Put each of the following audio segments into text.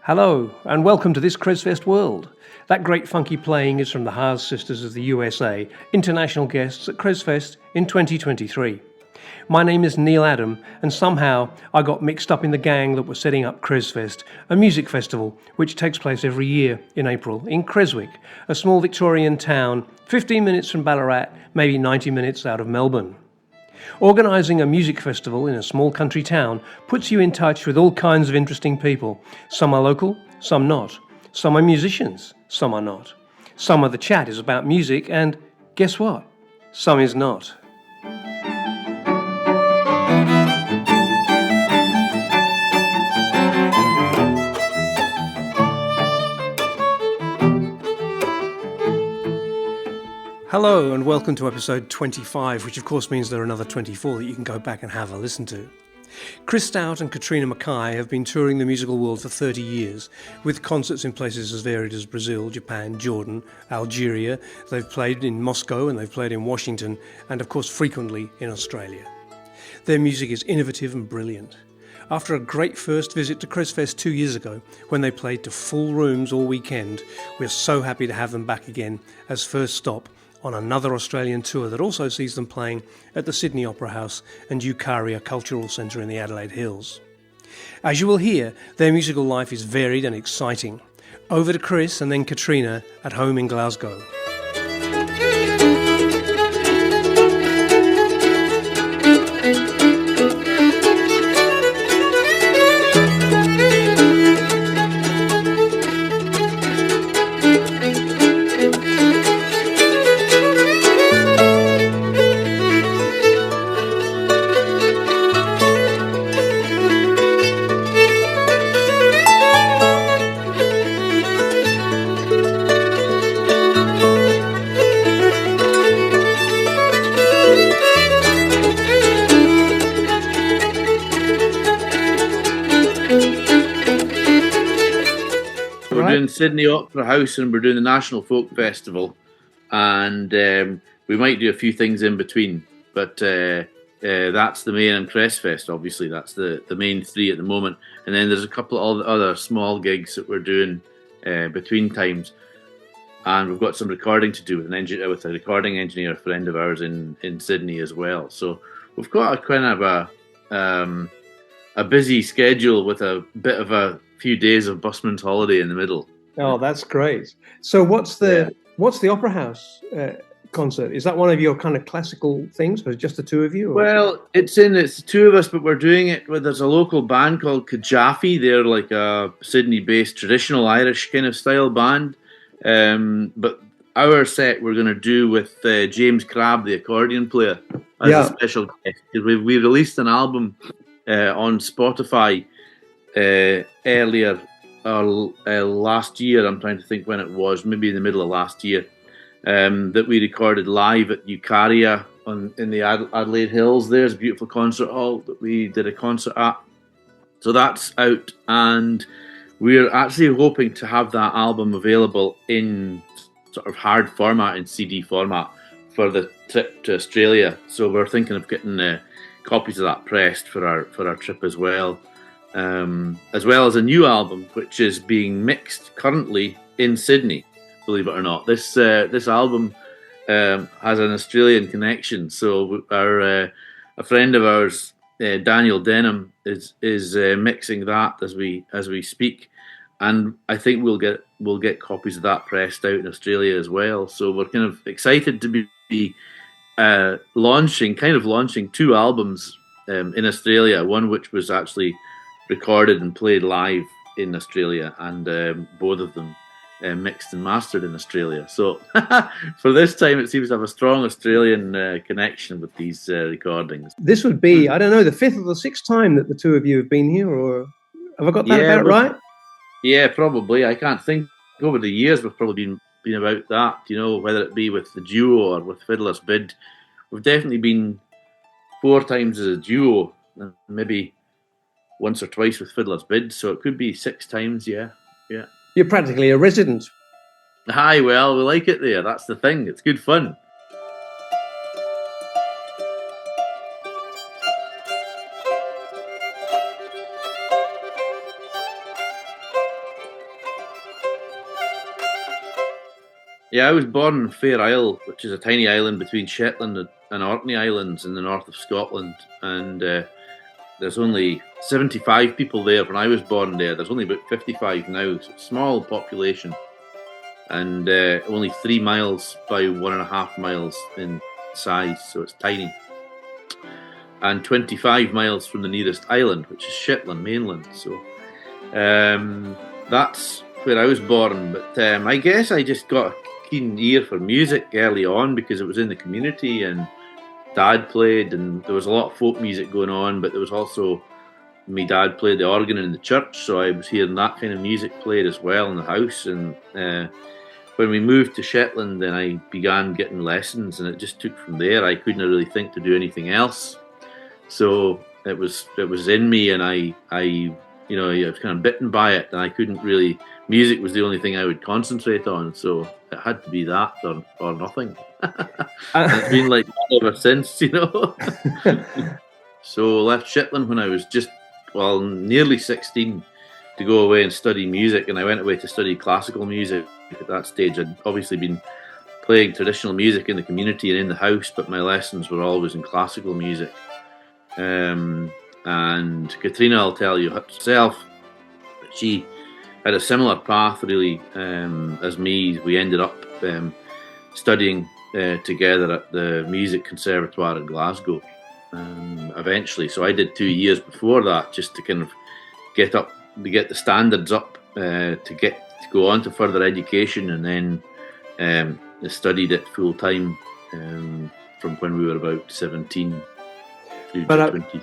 Hello, and welcome to this CresFest world. That great funky playing is from the Haas Sisters of the USA, international guests at CresFest in 2023. My name is Neil Adam, and somehow I got mixed up in the gang that was setting up CresFest, a music festival which takes place every year in April in Creswick, a small Victorian town 15 minutes from Ballarat, maybe 90 minutes out of Melbourne. Organising a music festival in a small country town puts you in touch with all kinds of interesting people. Some are local, some not. Some are musicians, some are not. Some of the chat is about music, and guess what? Some is not. Hello and welcome to episode 25, which of course means there are another 24 that you can go back and have a listen to. Chris STOUT and Catriona and MCKAY have been touring the musical world for 30 years, with concerts in places as varied as Brazil, Japan, Jordan, Algeria. They've played in Moscow and they've played in Washington, and of course frequently in Australia. Their music is innovative and brilliant. After a great first visit to CresFest 2 years ago, when they played to full rooms all weekend, we're so happy to have them back again as first stop on another Australian tour that also sees them playing at the Sydney Opera House and Eucharia Cultural Centre in the Adelaide Hills. As you will hear, their musical life is varied and exciting. Over to Chris and then Catriona at home in Glasgow. We're doing Sydney Opera House and we're doing the National Folk Festival, and we might do a few things in between, but that's the main, and CresFest, obviously, that's the main three at the moment, and then there's a couple of other small gigs that we're doing between times, and we've got some recording to do with a recording engineer, a friend of ours in Sydney as well, so we've got a kind of a busy schedule with a bit of a few days of busman's holiday in the middle. Oh, that's great. So what's the Opera House concert? Is that one of your kind of classical things, or just the two of you? Or? Well, it's the two of us, but we're doing it with, there's a local band called Kajafi. They're like a Sydney-based traditional Irish kind of style band. But our set we're going to do with James Crabb, the accordion player, as a special guest. We released an album on Spotify earlier last year. I'm trying to think when it was, maybe in the middle of last year, that we recorded live at Eucharia in the Adelaide Hills. There's a beautiful concert hall that we did a concert at. So that's out, and we're actually hoping to have that album available in sort of hard format, in CD format, for the trip to Australia. So we're thinking of getting copies of that pressed for our trip as well as a new album which is being mixed currently in Sydney. Believe it or not, this album has an Australian connection. So a friend of ours, Daniel Denham, is mixing that as we speak, and I think we'll get copies of that pressed out in Australia as well. So we're kind of excited to be launching two albums in Australia, one which was actually recorded and played live in Australia, and both of them mixed and mastered in Australia. So for this time, it seems to have a strong Australian connection with these recordings. This would be, I don't know, the fifth or the sixth time that the two of you have been here, or have I got that about right? Yeah, probably. I can't think. Over the years, we've probably been about that, whether it be with the duo or with Fiddlers Bid. We've definitely been 4 times as a duo, and maybe once or twice with Fiddlers Bid, so it could be 6 times, yeah. You're practically a resident. Aye, well, we like it there, that's the thing, it's good fun. I was born in Fair Isle, which is a tiny island between Shetland and Orkney Islands in the north of Scotland. And there's only 75 people there when I was born there. There's only about 55 now. So it's a small population. And only 3 miles by 1.5 miles in size. So it's tiny. And 25 miles from the nearest island, which is Shetland mainland. So that's where I was born. But I guess I just got a keen ear for music early on because it was in the community and Dad played, and there was a lot of folk music going on, but there was also, my dad played the organ in the church, so I was hearing that kind of music played as well in the house. And when we moved to Shetland, then I began getting lessons, and it just took from there. I couldn't really think to do anything else, so it was in me, and I was kind of bitten by it, and I couldn't really. Music was the only thing I would concentrate on, so it had to be that or nothing. It's been like that ever since, So I left Shetland when I was nearly 16 to go away and study music, and I went away to study classical music. At that stage, I'd obviously been playing traditional music in the community and in the house, but my lessons were always in classical music. And Catriona will tell you herself, she had a similar path really as me. We ended up studying together at the Music Conservatoire in Glasgow eventually. So I did 2 years before that just to kind of get the standards up to go on to further education, and then studied it full time from when we were about 17 through to 20.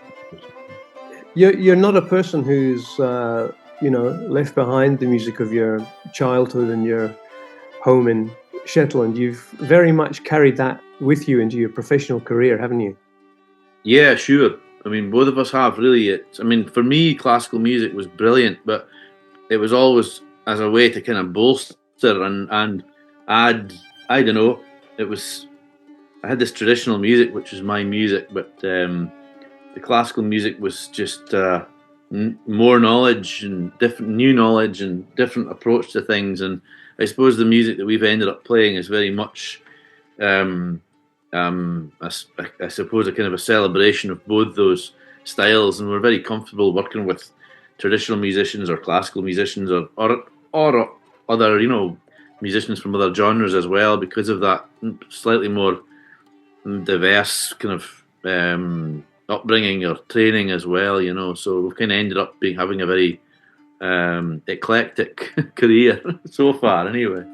You're not a person who's left behind the music of your childhood and your home in Shetland. You've very much carried that with you into your professional career, haven't you? Yeah, sure. I mean, both of us have really. For me, classical music was brilliant, but it was always as a way to kind of bolster and add. I don't know. I had this traditional music, which was my music, but the classical music was just more knowledge and new knowledge and different approach to things. And I suppose the music that we've ended up playing is very much, I suppose, a kind of a celebration of both those styles. And we're very comfortable working with traditional musicians or classical musicians or other, musicians from other genres as well, because of that slightly more diverse kind of upbringing or training as well, So we've kind of ended up having a very eclectic career so far, anyway.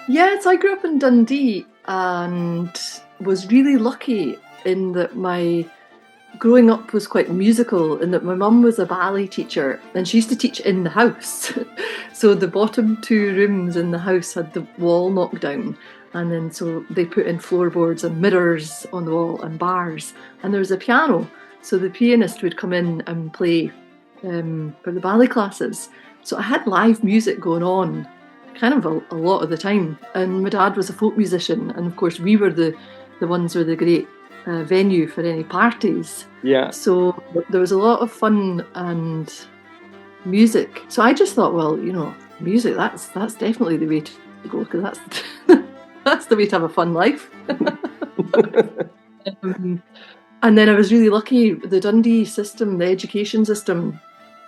Yes, I grew up in Dundee and was really lucky in that my growing up was quite musical, in that my mum was a ballet teacher and she used to teach in the house. So the bottom 2 rooms in the house had the wall knocked down, and then so they put in floorboards and mirrors on the wall and bars, and there was a piano, so the pianist would come in and play for the ballet classes. So I had live music going on kind of a lot of the time, and my dad was a folk musician, and of course we were the the ones with the great venue for any parties. Yeah. So there was a lot of fun and music. So I just thought, well, music, that's definitely the way to go, because that's that's the way to have a fun life. And then I was really lucky. The Dundee system, the education system,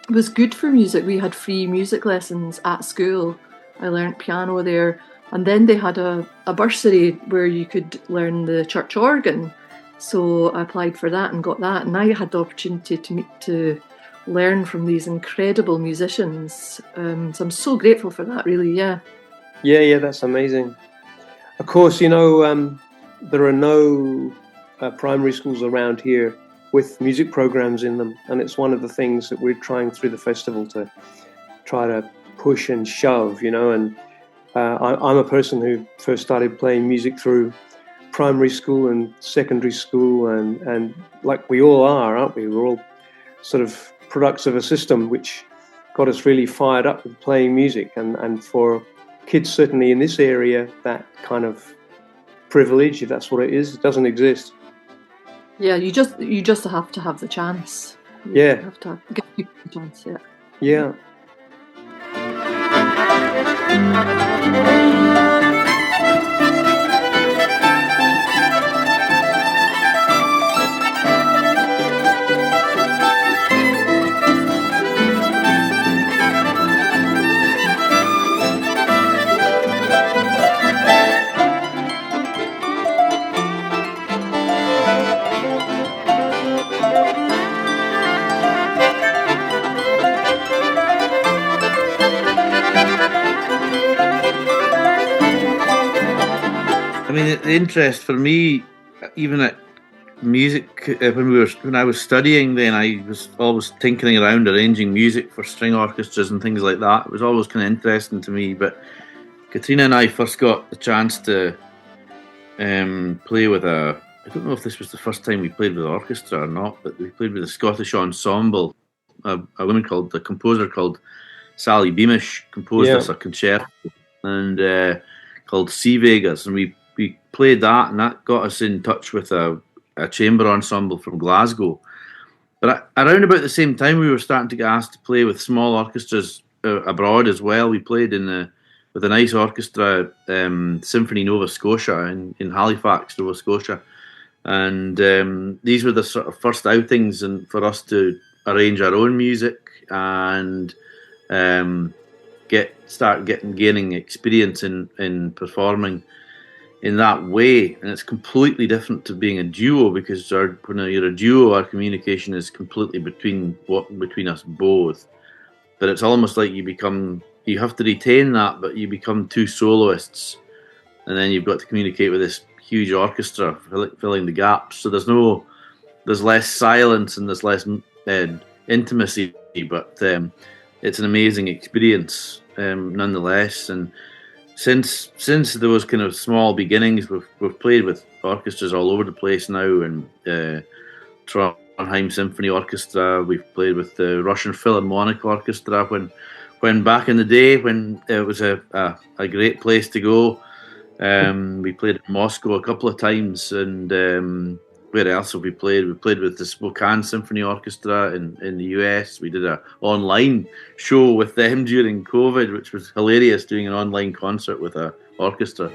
was good for music. We had free music lessons at school. I learnt piano there. And then they had a bursary where you could learn the church organ. So I applied for that and got that. And I had the opportunity to learn from these incredible musicians. So I'm so grateful for that, really, yeah. Yeah, that's amazing. Of course, there are no primary schools around here with music programs in them, and it's one of the things that we're trying through the festival to try to push and shove, and I'm a person who first started playing music through primary school and secondary school, and like we all are, aren't we? We're all sort of products of a system which got us really fired up with playing music, and for kids certainly in this area, that kind of privilege, if that's what it is, it doesn't exist. Yeah, you just have to have the chance. You have to give people the chance. Yeah. I mean, the interest for me, even at music, when I was studying, then I was always tinkering around arranging music for string orchestras and things like that. It was always kind of interesting to me. But Catriona and I first got the chance to play with I don't know if this was the first time we played with an orchestra or not, but we played with a Scottish ensemble. A composer called Sally Beamish composed us a concerto and called Sea Vegas, and we played that, and that got us in touch with a chamber ensemble from Glasgow. But around about the same time, we were starting to get asked to play with small orchestras abroad as well. We played with a nice orchestra, Symphony Nova Scotia in Halifax, Nova Scotia, and these were the sort of first outings and for us to arrange our own music and gaining experience in performing in that way. And it's completely different to being a duo, because when you're a duo, our communication is completely between us both. But it's almost like you have to retain that, but you become two soloists, and then you've got to communicate with this huge orchestra filling the gaps. So there's less silence and there's less intimacy, but it's an amazing experience nonetheless. And since those kind of small beginnings, we've played with orchestras all over the place now, and Trondheim Symphony Orchestra. We've played with the Russian Philharmonic Orchestra when back in the day when it was a great place to go. We played in Moscow a couple of times, and where else have we played? We played with the Spokane Symphony Orchestra in the US. We did an online show with them during COVID, which was hilarious, doing an online concert with an orchestra.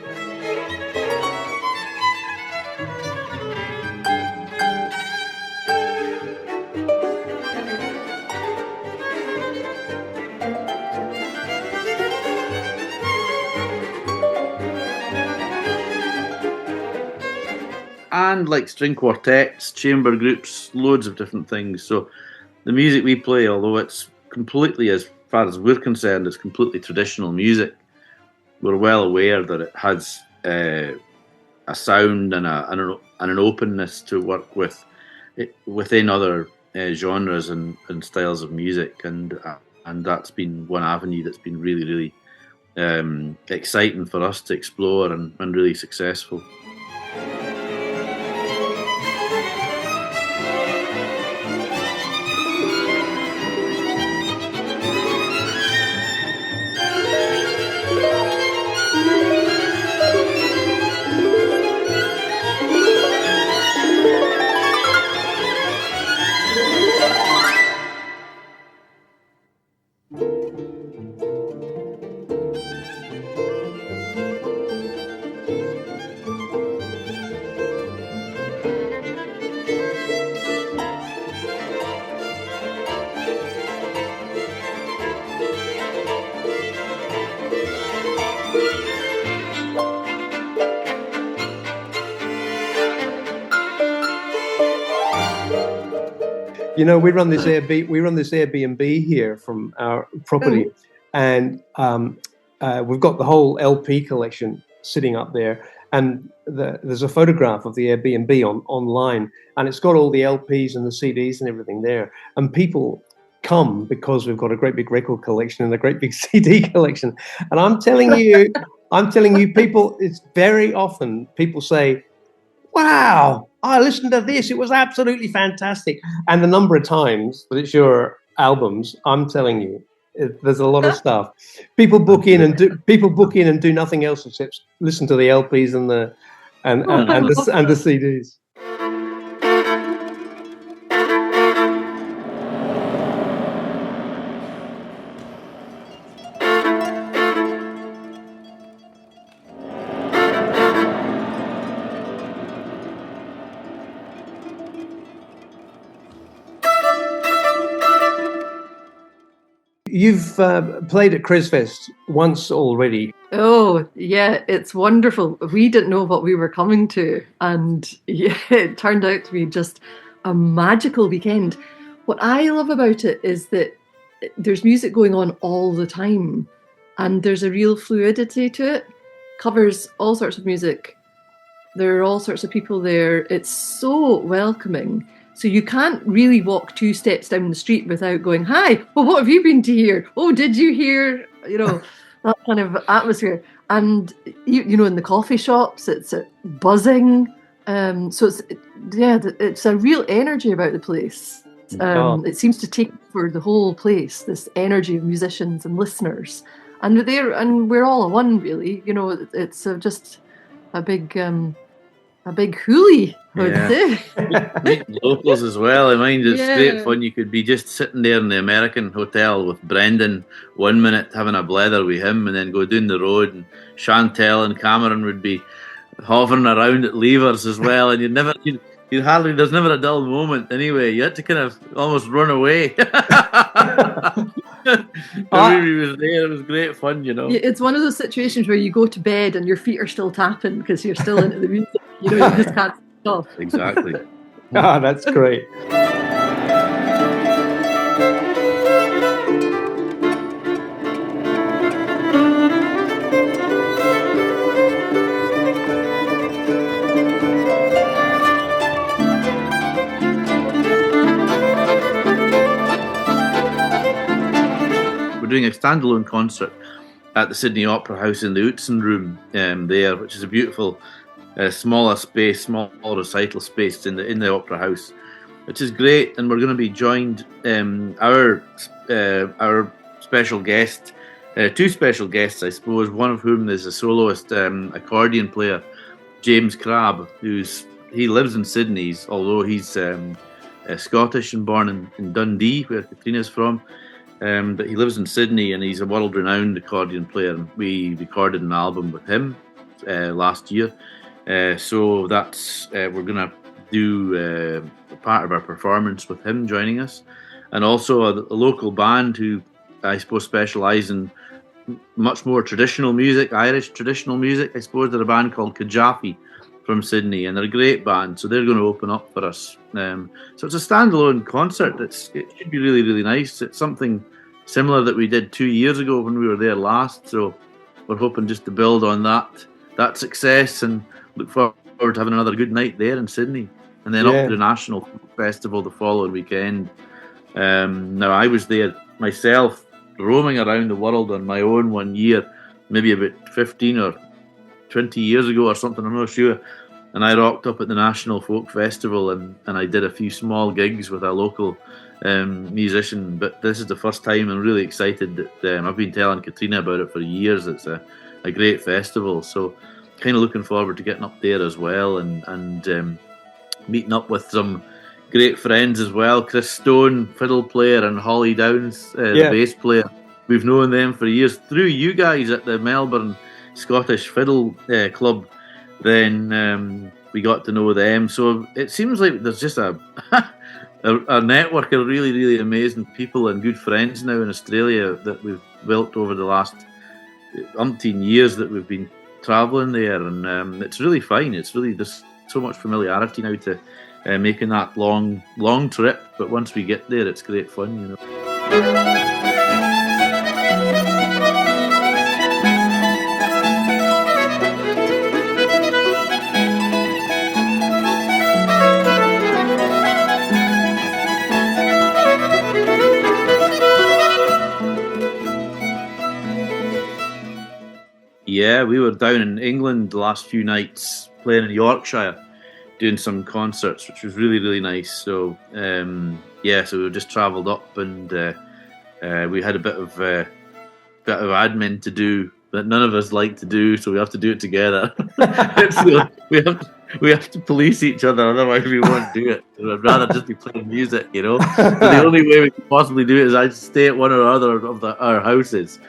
And like string quartets, chamber groups, loads of different things. So the music we play, although it's completely, as far as we're concerned, it's completely traditional music, we're well aware that it has a sound and an openness to work with within other genres and styles of music, and that's been one avenue that's been really, really exciting for us to explore and really successful. You know, we run this Airbnb here from our property, and we've got the whole LP collection sitting up there, and there's a photograph of the Airbnb online, and it's got all the LPs and the CDs and everything there, and people come because we've got a great big record collection and a great big CD collection. And I'm telling you, people, it's very often people say, wow, I listened to this, it was absolutely fantastic. And the number of times that it's your albums, I'm telling you, there's a lot of stuff. People book in and do nothing else except listen to the LPs and the CDs. You've played at CresFest once already. Oh, yeah, it's wonderful. We didn't know what we were coming to, and yeah, it turned out to be just a magical weekend. What I love about it is that there's music going on all the time, and there's a real fluidity to it. Covers all sorts of music. There are all sorts of people there. It's so welcoming. So you can't really walk 2 steps down the street without going, hi, well, what have you been to hear? Oh, did you hear? You know, that kind of atmosphere. And, you know, in the coffee shops, it's buzzing. So it's a real energy about the place. It seems to take over the whole place, this energy of musicians and listeners. And we're all a one, really. You know, it's just a big hoolie. Meet locals as well. I mind it's great fun. You could be just sitting there in the American hotel with Brendan 1 minute having a blether with him, and then go down the road, and Chantel and Cameron would be hovering around at levers as well, and there's never a dull moment. Anyway, you had to kind of almost run away. He was there. It was great fun, you know. It's one of those situations where you go to bed and your feet are still tapping because you're still into the music. You know, you just can't stop. Exactly. That's great. We're doing a standalone concert at the Sydney Opera House in the Utzon Room there, which is a beautiful small recital space in the Opera House, which is great. And we're going to be joined, our special guest, 2 special guests, I suppose, one of whom is a soloist accordion player, James Crabb, he lives in Sydney, although he's Scottish and born in Dundee, where Catriona's from. But he lives in Sydney, and he's a world-renowned accordion player. We recorded an album with him last year. So that's we're going to do part of our performance with him joining us. And also a local band who I suppose specialise in much more traditional music, Irish traditional music. I suppose they're a band called Catriona from Sydney, and they're a great band. So they're going to open up for us. So it's a standalone concert. It should be really, really nice. It's something similar that we did 2 years ago when we were there last. So we're hoping just to build on that success and look forward to having another good night there in Sydney. And then up to the National Festival the following weekend. Now, I was there myself, roaming around the world on my own one year, maybe about 15 or 20 years ago or something, I'm not sure. And I rocked up at the National Folk Festival and I did a few small gigs with a local musician. But this is the first time. I'm really excited that I've been telling Catriona about it for years. It's a great festival. So kind of looking forward to getting up there as well and meeting up with some great friends as well. Chris Stone, fiddle player, and Holly Downs, the bass player. We've known them for years through you guys at the Melbourne Scottish Fiddle Club. Then we got to know them. So it seems like there's just a network of really, really amazing people and good friends now in Australia that we've built over the last umpteen years that we've been travelling there. And it's really fine. It's really, there's so much familiarity now to making that long trip. But once we get there, it's great fun, you know. Yeah, we were down in England the last few nights playing in Yorkshire, doing some concerts, which was really, really nice. So, so we just travelled up, and we had a bit of admin to do that none of us like to do, so we have to do it together. we have to police each other, otherwise we won't do it. I'd rather just be playing music, you know. But the only way we can possibly do it is I'd stay at one or other of our houses,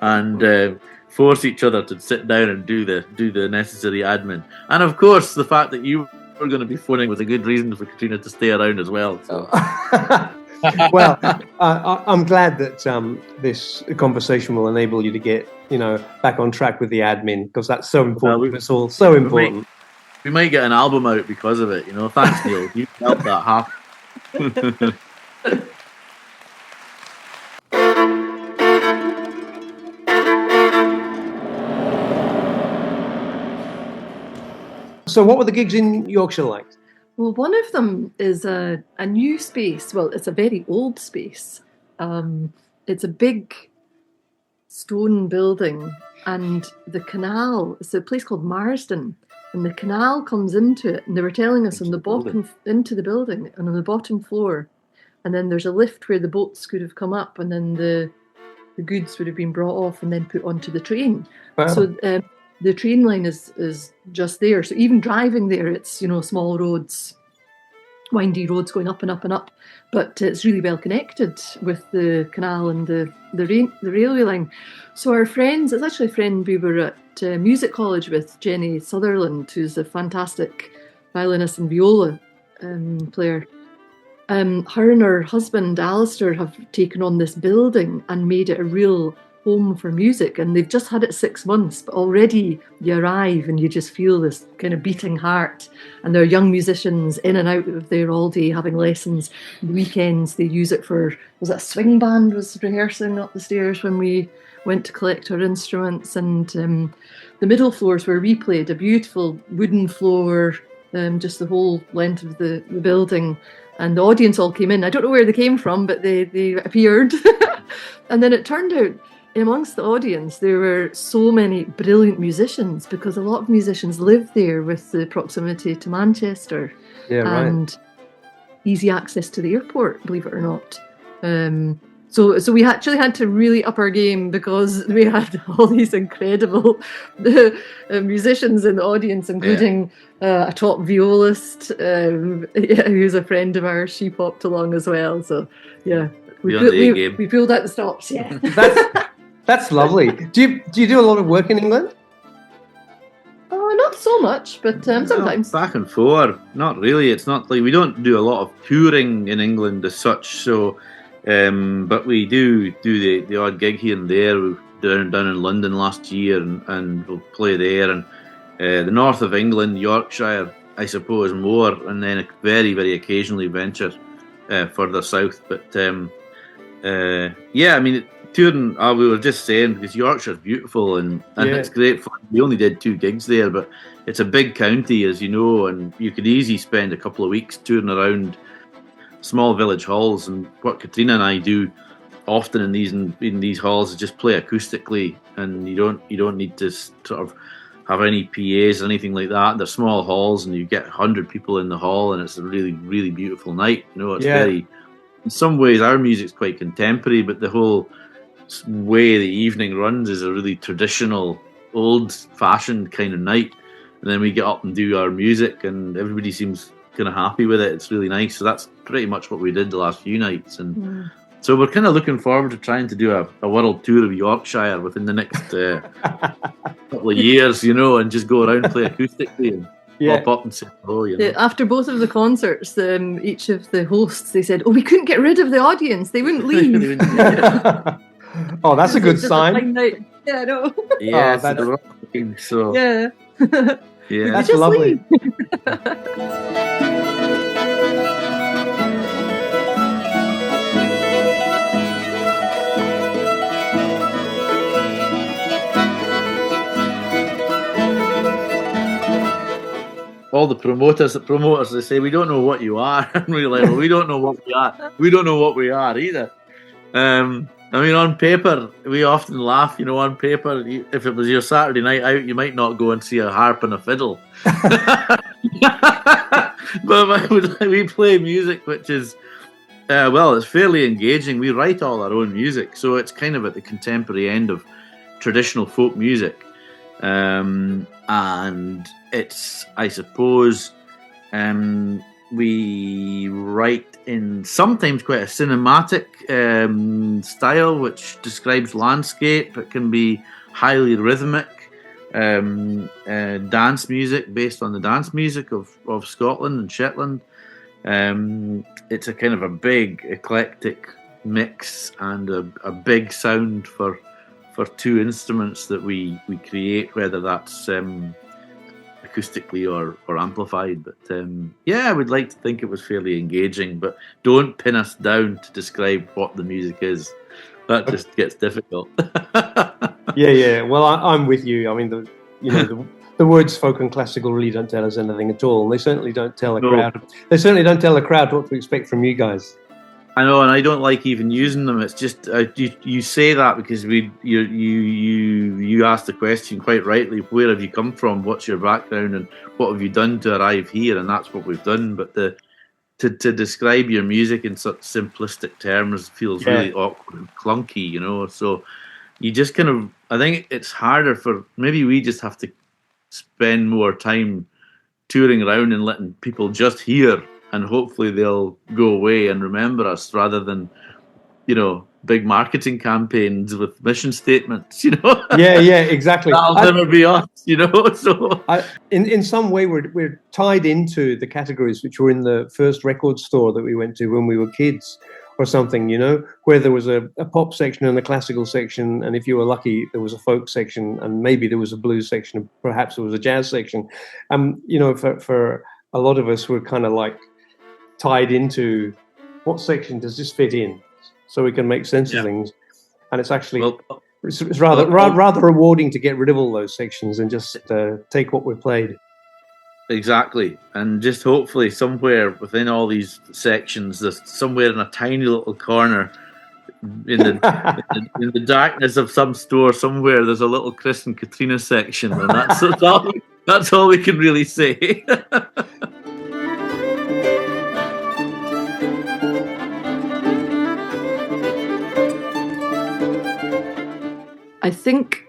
and force each other to sit down and do the necessary admin. And of course, the fact that you were going to be phoning was a good reason for Catriona to stay around as well. So. Well, I'm glad that this conversation will enable you to get, back on track with the admin, because that's so important. Well, it's all so important. We might get an album out because of it, Thanks, Neil. You helped that happen. So what were the gigs in Yorkshire like? Well, one of them is a new space. Well, it's a very old space. It's a big stone building, and the canal, it's a place called Marsden, and the canal comes into it, and they were telling us on the bottom, into the building, and on the bottom floor, and then there's a lift where the boats could have come up, and then the goods would have been brought off and then put onto the train. Wow. So the train line is just there. So even driving there, it's, small roads, windy roads going up and up and up. But it's really well connected with the canal and the railway line. So our friends, it's actually a friend we were at music college with, Jenny Sutherland, who's a fantastic violinist and viola player. Her and her husband, Alistair, have taken on this building and made it a real home for music, and they've just had it 6 months, but already you arrive and you just feel this kind of beating heart, and there are young musicians in and out of there all day having lessons. The weekends they use it for, was it a swing band was rehearsing up the stairs when we went to collect our instruments, and the middle floors where we played, a beautiful wooden floor, just the whole length of the building, and the audience all came in. I don't know where they came from, but they appeared. And then it turned out amongst the audience, there were so many brilliant musicians, because a lot of musicians live there with the proximity to Manchester and easy access to the airport, believe it or not. So we actually had to really up our game, because we had all these incredible musicians in the audience, including a top violist who's a friend of ours. She popped along as well. So we pulled out the stops. Yeah. That's lovely. Do you do a lot of work in England? Oh, not so much, but sometimes. Back and forth. Not really. It's not like we don't do a lot of touring in England as such. So, but we do the odd gig here and there. We were down in London last year, and we'll play there. And the north of England, Yorkshire, I suppose more, and then very, very occasionally venture further south. But touring, we were just saying, because Yorkshire's beautiful and it's great fun. We only did 2 gigs there, but it's a big county, as you know, and you could easily spend a couple of weeks touring around small village halls. And what Catriona and I do often in these halls is just play acoustically, and you don't need to sort of have any PAs or anything like that. They're small halls, and you get 100 people in the hall, and it's a really, really beautiful night. It's very, in some ways, our music's quite contemporary, but the whole way the evening runs is a really traditional, old-fashioned kind of night. And then we get up and do our music, and everybody seems kind of happy with it. It's really nice. So that's pretty much what we did the last few nights. And so we're kind of looking forward to trying to do a world tour of Yorkshire within the next couple of years, and just go around and play acoustically and pop up and say hello. After both of the concerts, each of the hosts, they said, we couldn't get rid of the audience. They wouldn't leave. Oh, that's a good sign. Yeah, I know. Yeah, so. Yeah. Yeah, that's lovely. the promoters, they say, we don't know what you are. And we're like, well, we don't know what we are. We don't know what we are either. I mean, on paper, we often laugh, on paper, if it was your Saturday night out, you might not go and see a harp and a fiddle. But we play music which is, it's fairly engaging. We write all our own music, so it's kind of at the contemporary end of traditional folk music. And it's, I suppose, we write in sometimes quite a cinematic style, which describes landscape. It can be highly rhythmic, dance music based on the dance music of Scotland and Shetland. It's a kind of a big eclectic mix and a big sound for two instruments that we create, whether that's acoustically or amplified. But I would like to think it was fairly engaging, but don't pin us down to describe what the music is. That just gets difficult. Yeah. Well, I'm with you. I mean, the words folk and classical really don't tell us anything at all, and they certainly don't tell a crowd. They certainly don't tell the crowd what to expect from you guys. I know, and I don't like even using them. It's just you say that because you asked the question quite rightly. Where have you come from? What's your background, and what have you done to arrive here? And that's what we've done. But to describe your music in such simplistic terms feels really awkward and clunky, So you just kind of, I think it's harder for, maybe we just have to spend more time touring around and letting people just hear. And hopefully they'll go away and remember us, rather than, big marketing campaigns with mission statements, Yeah, exactly. That'll never be us, So in some way, we're tied into the categories which were in the first record store that we went to when we were kids, or something, where there was a pop section and a classical section, and if you were lucky, there was a folk section, and maybe there was a blues section, and perhaps there was a jazz section. For a lot of us, we're kind of like tied into what section does this fit in, so we can make sense of things. And it's actually it's rather rewarding to get rid of all those sections and just take what we've played. Exactly, and just hopefully somewhere within all these sections, there's somewhere in a tiny little corner in the darkness of some store somewhere, there's a little Chris and Catriona section, and that's all we can really say. I think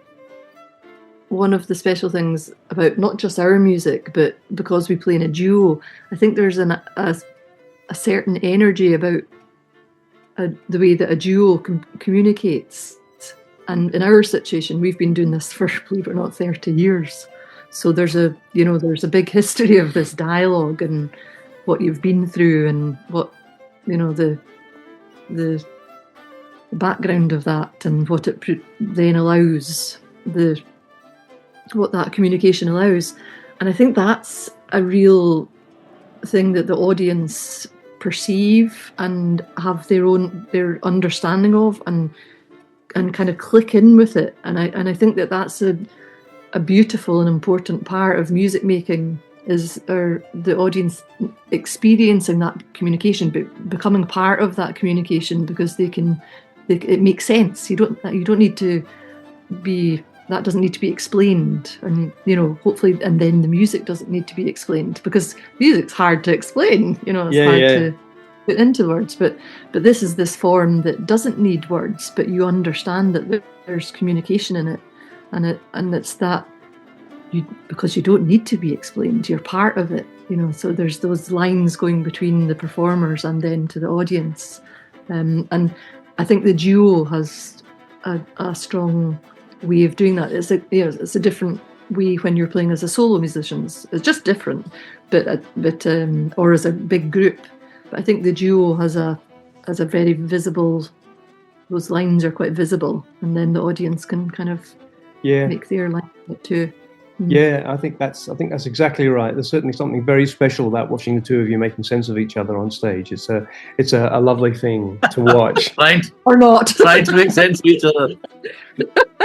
one of the special things about not just our music, but because we play in a duo, I think there's a certain energy about the way that a duo communicates. And in our situation, we've been doing this for, believe it or not, 30 years. So there's a big history of this dialogue and what you've been through and what, the background of that and what it then allows, what that communication allows. And I think that's a real thing that the audience perceive and have their understanding of and kind of click in with it. And I think that's a beautiful and important part of music making, is the audience experiencing that communication, but becoming part of that communication, because it makes sense. You don't need to be, that doesn't need to be explained, and hopefully, and then the music doesn't need to be explained, because music's hard to explain. It's hard to put into words. But this is this form that doesn't need words, but you understand that there's communication in it, and it's that because you don't need to be explained. You're part of it. So there's those lines going between the performers and then to the audience, and I think the duo has a strong way of doing that. It's a different way when you're playing as a solo musicians. It's just different, but or as a big group. But I think the duo has a very visible. Those lines are quite visible, and then the audience can kind of make their line too. Yeah, I think that's exactly right. There's certainly something very special about watching the two of you making sense of each other on stage. It's a lovely thing to watch. Or not. Trying to make sense of each other.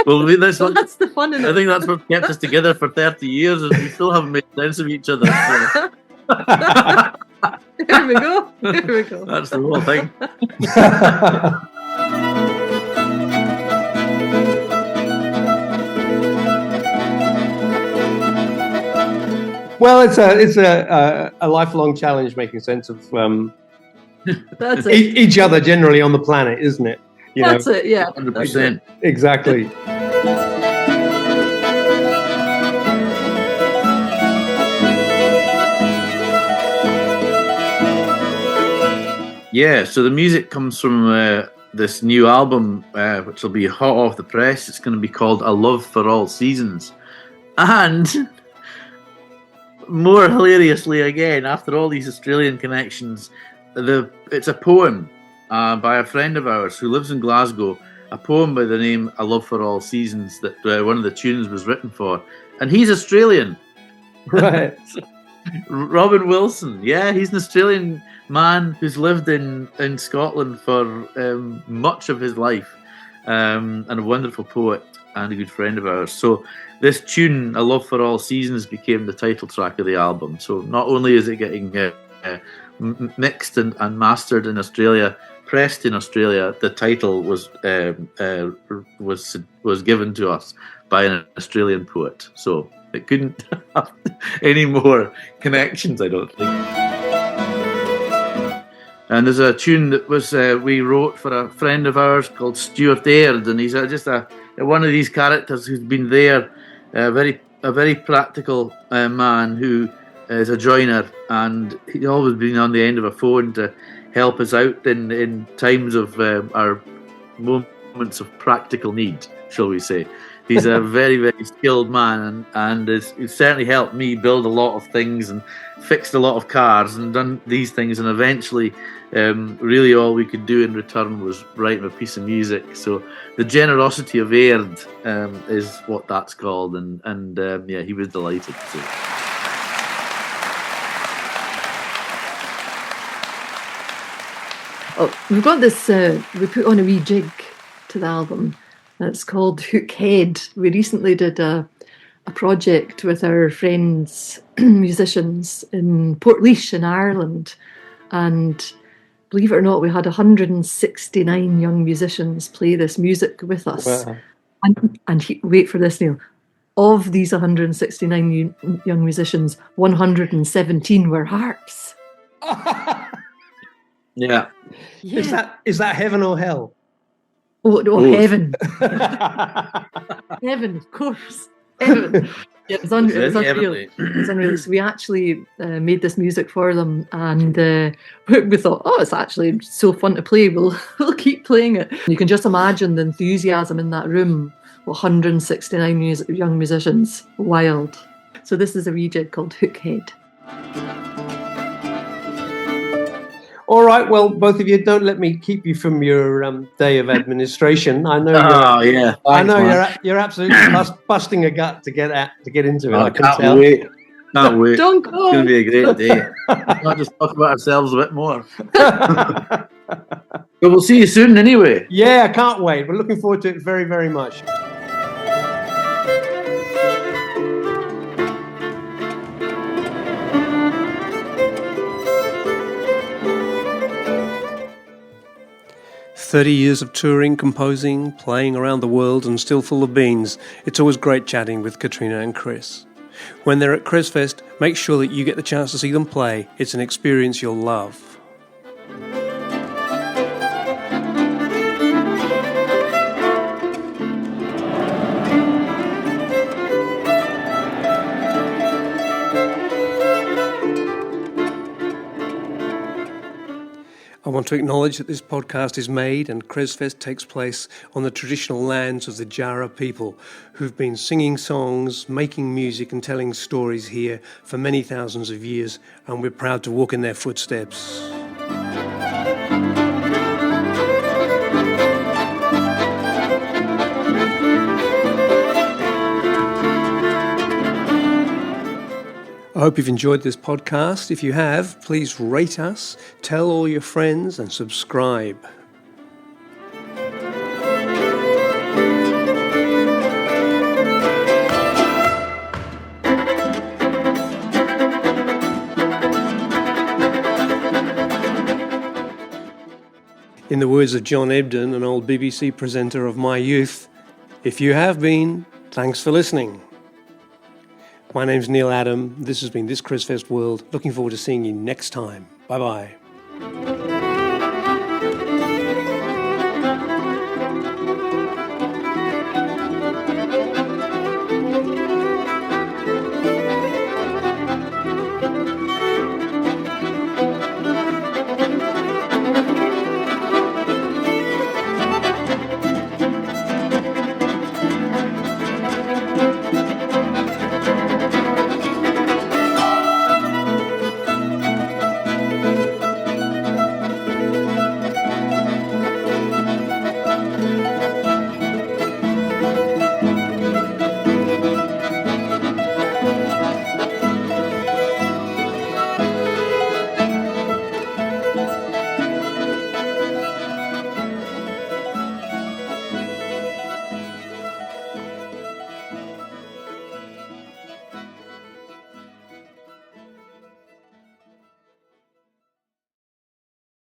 Well, that's Well, that's the fun in I it. think that's what kept us together for 30 years, and we still haven't made sense of each other. So. Here we go. Here we go. That's the whole thing. Well, it's a lifelong challenge making sense of That's it. each other generally on the planet, isn't it? That's it. Yeah. 100%. Exactly. Yeah, so the music comes from this new album, which will be hot off the press. It's going to be called A Love for All Seasons. And more hilariously, again, after all these Australian connections, it's a poem by a friend of ours who lives in Glasgow, a poem by the name A Love for All Seasons that one of the tunes was written for. And he's Australian. Right. Robin Wilson. Yeah, he's an Australian man who's lived in Scotland for much of his life, and a wonderful poet and a good friend of ours. So this tune, A Love for All Seasons, became the title track of the album. So not only is it getting mixed and mastered in Australia, pressed in Australia, the title was given to us by an Australian poet. So it couldn't have any more connections, I don't think. And there's a tune that was we wrote for a friend of ours called Stuart Aird, and he's just one of these characters who's been there, a very practical man who is a joiner, and he's always been on the end of a phone to help us out in times of our moments of practical need, shall we say. He's a very, very skilled man, and he's certainly helped me build a lot of things and fixed a lot of cars and done these things. And eventually, really all we could do in return was write him a piece of music. So the generosity of Aird is what that's called. And yeah, he was delighted to. Oh, we've got this, we put on a wee jig to the album. It's called Hook Head. We recently did a project with our friends, musicians in Portlaoise in Ireland. And believe it or not, we had 169 young musicians play this music with us. Wow. And wait for this, Neil. Of these 169 young musicians, 117 were harps. Yeah. Is that heaven or hell? Oh, heaven. Heaven, of course. Heaven. Yeah, it was unreal. It was unreal. So we actually made this music for them, and we thought, oh, it's actually so fun to play. We'll keep playing it. You can just imagine the enthusiasm in that room. 169 young musicians. Wild. So this is a rejig called Hook Head. All right, well, both of you, don't let me keep you from your day of administration. I know. Yeah. I know you're absolutely busting a gut to get into it. I can tell. Can't wait. Don't go. It's going to be a great day. Not just talk about ourselves a bit more. But we'll see you soon anyway. Yeah, I can't wait. We're looking forward to it very, very much. "30 years of touring, composing, playing around the world and still full of beans. It's always great chatting with Catriona and Chris. When they're at CresFest, make sure that you get the chance to see them play. It's an experience you'll love." I want to acknowledge that this podcast is made and CresFest takes place on the traditional lands of the Jara people, who've been singing songs, making music and telling stories here for many thousands of years, and we're proud to walk in their footsteps. I hope you've enjoyed this podcast. If you have, please rate us, tell all your friends, and subscribe. In the words of John Ebden, an old BBC presenter of my youth, if you have been, thanks for listening. My name's Neil Adam. This has been This CresFest World. Looking forward to seeing you next time. Bye-bye.